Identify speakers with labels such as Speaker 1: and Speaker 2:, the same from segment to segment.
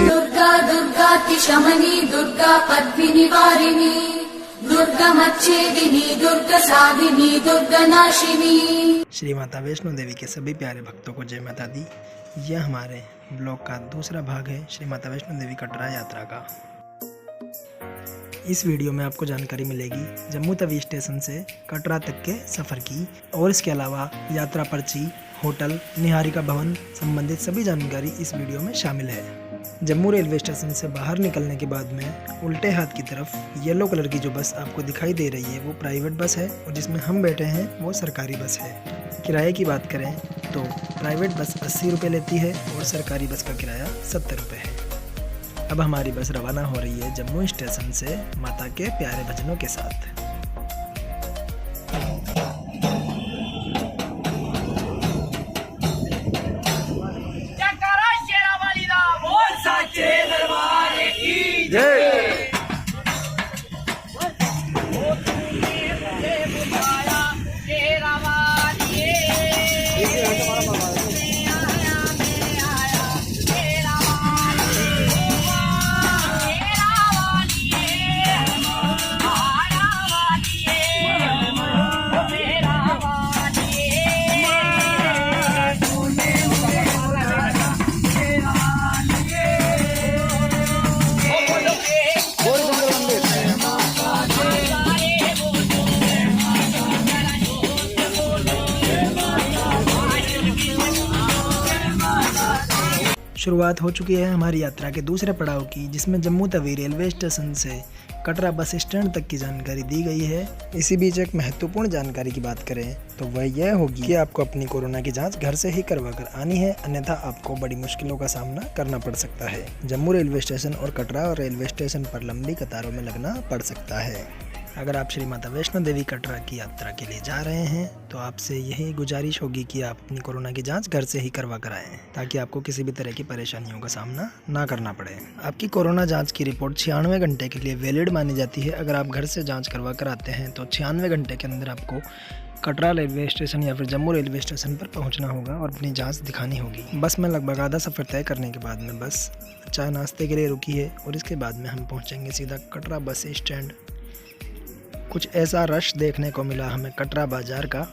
Speaker 1: दुर्गा दुर्गा की शमनी, दुर्गा पद्मिनी वारिणी, दुर्गा मच्छेदिनी, दुर्गा साधिनी, दुर्गा नाशिनी।
Speaker 2: श्री माता वैष्णो देवी के सभी प्यारे भक्तों को जय माता दी। यह हमारे ब्लॉग का दूसरा भाग है श्री माता वैष्णो देवी कटरा यात्रा का। इस वीडियो में आपको जानकारी मिलेगी जम्मू तवी स्टेशन से कटरा तक के सफ़र की, और इसके अलावा यात्रा पर्ची, होटल, निहारिका भवन संबंधित सभी जानकारी इस वीडियो में शामिल है। जम्मू रेलवे स्टेशन से बाहर निकलने के बाद में उल्टे हाथ की तरफ येलो कलर की जो बस आपको दिखाई दे रही है वो प्राइवेट बस है, और जिसमें हम बैठे हैं वो सरकारी बस है। किराए की बात करें तो प्राइवेट बस 80 रुपये लेती है और सरकारी बस का किराया 70 रुपये है। अब हमारी बस रवाना हो रही है जम्मू स्टेशन से माता के प्यारे भजनों के साथ। शुरुआत हो चुकी है हमारी यात्रा के दूसरे पड़ाव की, जिसमें जम्मू तवी रेलवे स्टेशन से कटरा बस स्टैंड तक की जानकारी दी गई है। इसी बीच एक महत्वपूर्ण जानकारी की बात करें तो वह यह होगी कि आपको अपनी कोरोना की जांच घर से ही करवा कर आनी है, अन्यथा आपको बड़ी मुश्किलों का सामना करना पड़ सकता है। जम्मू रेलवे स्टेशन और कटरा और रेलवे स्टेशन पर लंबी कतारों में लगना पड़ सकता है। अगर आप श्री माता वैष्णो देवी कटरा की यात्रा के लिए जा रहे हैं तो आपसे यही गुजारिश होगी कि आप अपनी कोरोना की जांच घर से ही करवा कर आएँ, ताकि आपको किसी भी तरह की परेशानियों का सामना ना करना पड़े। आपकी कोरोना जांच की रिपोर्ट 96 घंटे के लिए वैलिड मानी जाती है। अगर आप घर से जांच करवा कर आते हैं तो 96 घंटे के अंदर आपको कटरा रेलवे स्टेशन या फिर जम्मू रेलवे स्टेशन पर पहुंचना होगा और अपनी जांच दिखानी होगी। बस में लगभग आधा सफ़र तय करने के बाद में बस चाय नाश्ते के लिए रुकी है, और इसके बाद में हम पहुँचेंगे सीधा कटरा बस स्टैंड। कुछ ऐसा रश देखने को मिला हमें कटरा बाज़ार का।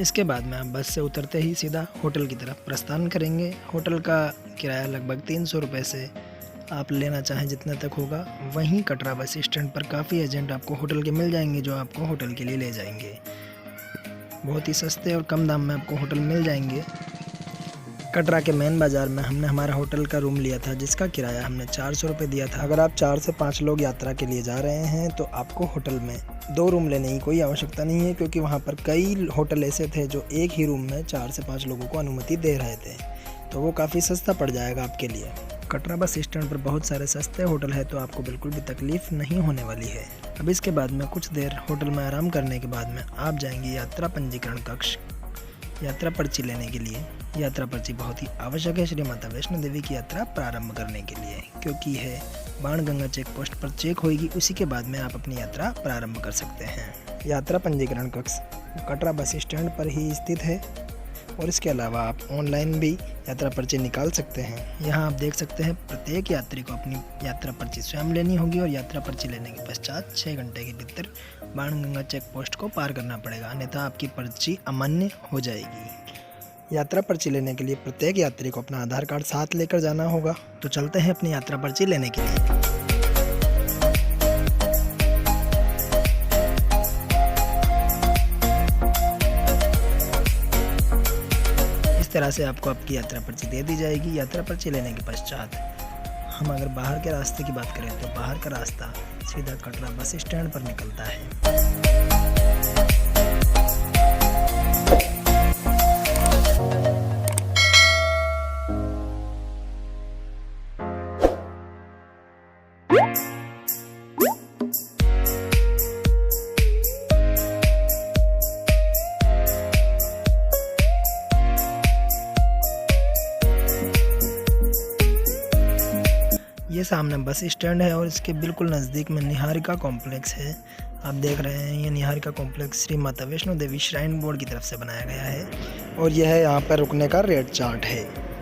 Speaker 2: इसके बाद में आप बस से उतरते ही सीधा होटल की तरफ प्रस्थान करेंगे। होटल का किराया लगभग 300 रुपये से आप लेना चाहें जितना तक होगा। वहीं कटरा बस स्टैंड पर काफ़ी एजेंट आपको होटल के मिल जाएंगे जो आपको होटल के लिए ले जाएंगे। बहुत ही सस्ते और कम दाम में आपको होटल मिल जाएंगे। कटरा के मेन बाज़ार में हमने हमारा होटल का रूम लिया था, जिसका किराया हमने 400 रुपये दिया था। अगर आप 4 से 5 लोग यात्रा के लिए जा रहे हैं तो आपको होटल में 2 रूम लेने की कोई आवश्यकता नहीं है, क्योंकि वहाँ पर कई होटल ऐसे थे जो एक ही रूम में 4 से 5 लोगों को अनुमति दे रहे थे, तो वो काफ़ी सस्ता पड़ जाएगा आपके लिए। कटरा बस स्टैंड पर बहुत सारे सस्ते होटल है, तो आपको बिल्कुल भी तकलीफ नहीं होने वाली है। अब इसके बाद में कुछ देर होटल में आराम करने के बाद में आप जाएंगे यात्रा पंजीकरण कक्ष यात्रा पर्ची लेने के लिए। यात्रा पर्ची बहुत ही आवश्यक है श्री माता वैष्णो देवी की यात्रा प्रारंभ करने के लिए, क्योंकि यह बाणगंगा चेक पोस्ट पर चेक होगी। उसी के बाद में आप अपनी यात्रा प्रारंभ कर सकते हैं। यात्रा पंजीकरण कक्ष कटरा बस स्टैंड पर ही स्थित है, और इसके अलावा आप ऑनलाइन भी यात्रा पर्ची निकाल सकते हैं। यहाँ आप देख सकते हैं प्रत्येक यात्री को अपनी यात्रा पर्ची स्वयं लेनी होगी, और यात्रा पर्ची लेने के पश्चात 6 घंटे के भीतर बाणगंगा चेक पोस्ट को पार करना पड़ेगा, अन्यथा आपकी पर्ची अमान्य हो जाएगी। यात्रा पर्ची लेने के लिए प्रत्येक यात्री को अपना आधार कार्ड साथ लेकर जाना होगा। तो चलते हैं अपनी यात्रा पर्ची लेने के लिए। इस तरह से आपको आपकी यात्रा पर्ची दे दी जाएगी। यात्रा पर्ची लेने के पश्चात हम अगर बाहर के रास्ते की बात करें तो बाहर का रास्ता सीधा कटरा बस स्टैंड पर निकलता है। ये सामने बस स्टैंड है और इसके बिल्कुल नज़दीक में निहारिका कॉम्प्लेक्स है। आप देख रहे हैं ये Niharika complex Shri Mata Vaishno Devi shrine board की तरफ से बनाया गया है और यह यहाँ पर रुकने का रेट चार्ट है।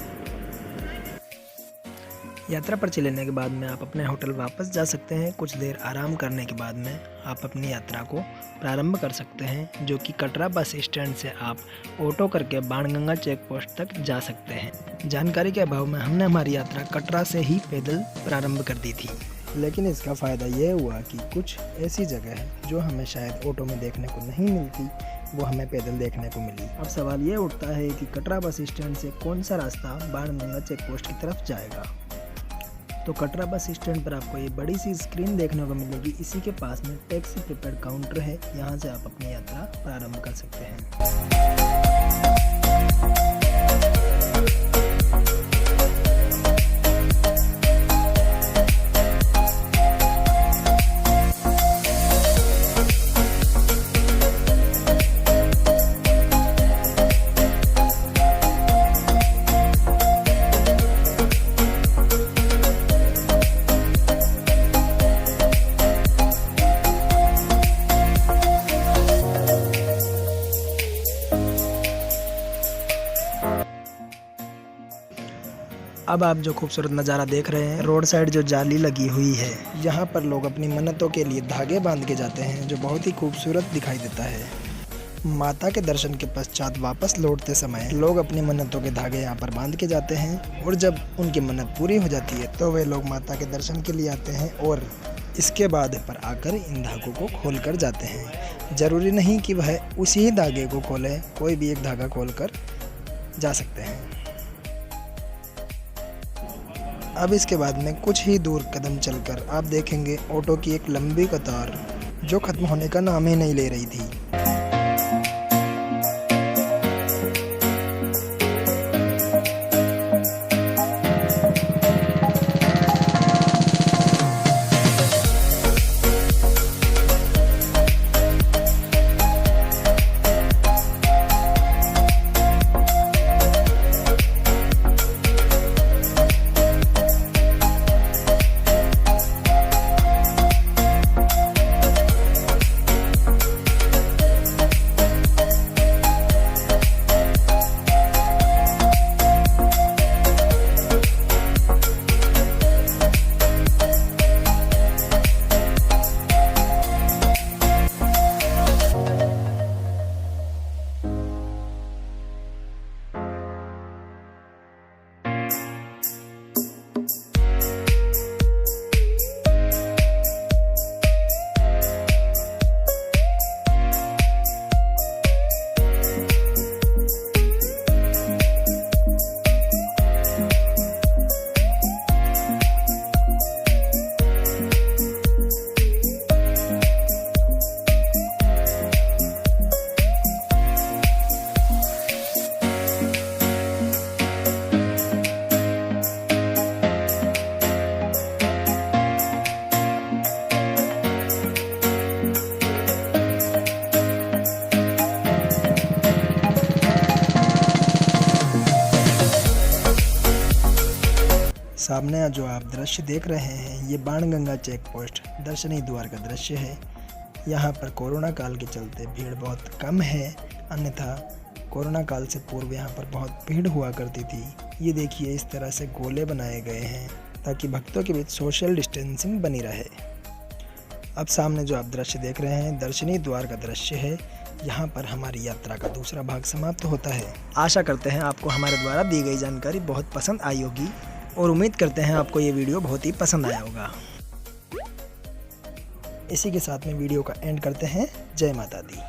Speaker 2: यात्रा पर चलने के बाद में आप अपने होटल वापस जा सकते हैं। कुछ देर आराम करने के बाद में आप अपनी यात्रा को प्रारंभ कर सकते हैं, जो कि कटरा बस स्टैंड से आप ऑटो करके बाणगंगा चेक पोस्ट तक जा सकते हैं। जानकारी के अभाव में हमने हमारी यात्रा कटरा से ही पैदल प्रारंभ कर दी थी, लेकिन इसका फ़ायदा यह हुआ कि कुछ ऐसी जगह है जो हमें शायद ऑटो में देखने को नहीं मिलती, वो हमें पैदल देखने को मिली। अब सवाल ये उठता है कि कटरा बस स्टैंड से कौन सा रास्ता बाणगंगा चेक पोस्ट की तरफ जाएगा। तो कटरा बस स्टैंड पर आपको ये बड़ी सी स्क्रीन देखने को मिलेगी। इसी के पास में टैक्सी प्रिपेयर्ड काउंटर है, यहाँ से आप अपनी यात्रा प्रारंभ कर सकते हैं। अब आप जो खूबसूरत नज़ारा देख रहे हैं, रोड साइड जो जाली लगी हुई है, यहाँ पर लोग अपनी मन्नतों के लिए धागे बांध के जाते हैं, जो बहुत ही खूबसूरत दिखाई देता है। माता के दर्शन के पश्चात वापस लौटते समय लोग अपनी मन्नतों के धागे यहाँ पर बांध के जाते हैं और जब उनकी मन्नत पूरी हो जाती है तो वे लोग माता के दर्शन के लिए आते हैं और इसके बाद पर आकर इन धागों को खोल कर जाते हैं। ज़रूरी नहीं कि वह उसी धागे को खोलें, कोई भी एक धागा खोल कर जा सकते हैं। अब इसके बाद में कुछ ही दूर कदम चलकर आप देखेंगे ऑटो की एक लंबी कतार जो ख़त्म होने का नाम ही नहीं ले रही थी। सामने जो आप दृश्य देख रहे हैं ये बाणगंगा चेक पोस्ट दर्शनी द्वार का दृश्य है। यहाँ पर कोरोना काल के चलते भीड़ बहुत कम है, अन्यथा कोरोना काल से पूर्व यहाँ पर बहुत भीड़ हुआ करती थी। ये देखिए इस तरह से गोले बनाए गए हैं ताकि भक्तों के बीच सोशल डिस्टेंसिंग बनी रहे। अब सामने जो आप दृश्य देख रहे हैं दर्शनी द्वार का दृश्य है। यहाँ पर हमारी यात्रा का दूसरा भाग समाप्त होता है। आशा करते हैं आपको हमारे द्वारा दी गई जानकारी बहुत पसंद आई होगी और उम्मीद करते हैं आपको ये वीडियो बहुत ही पसंद आया होगा। इसी के साथ में वीडियो का एंड करते हैं। जय माता दी।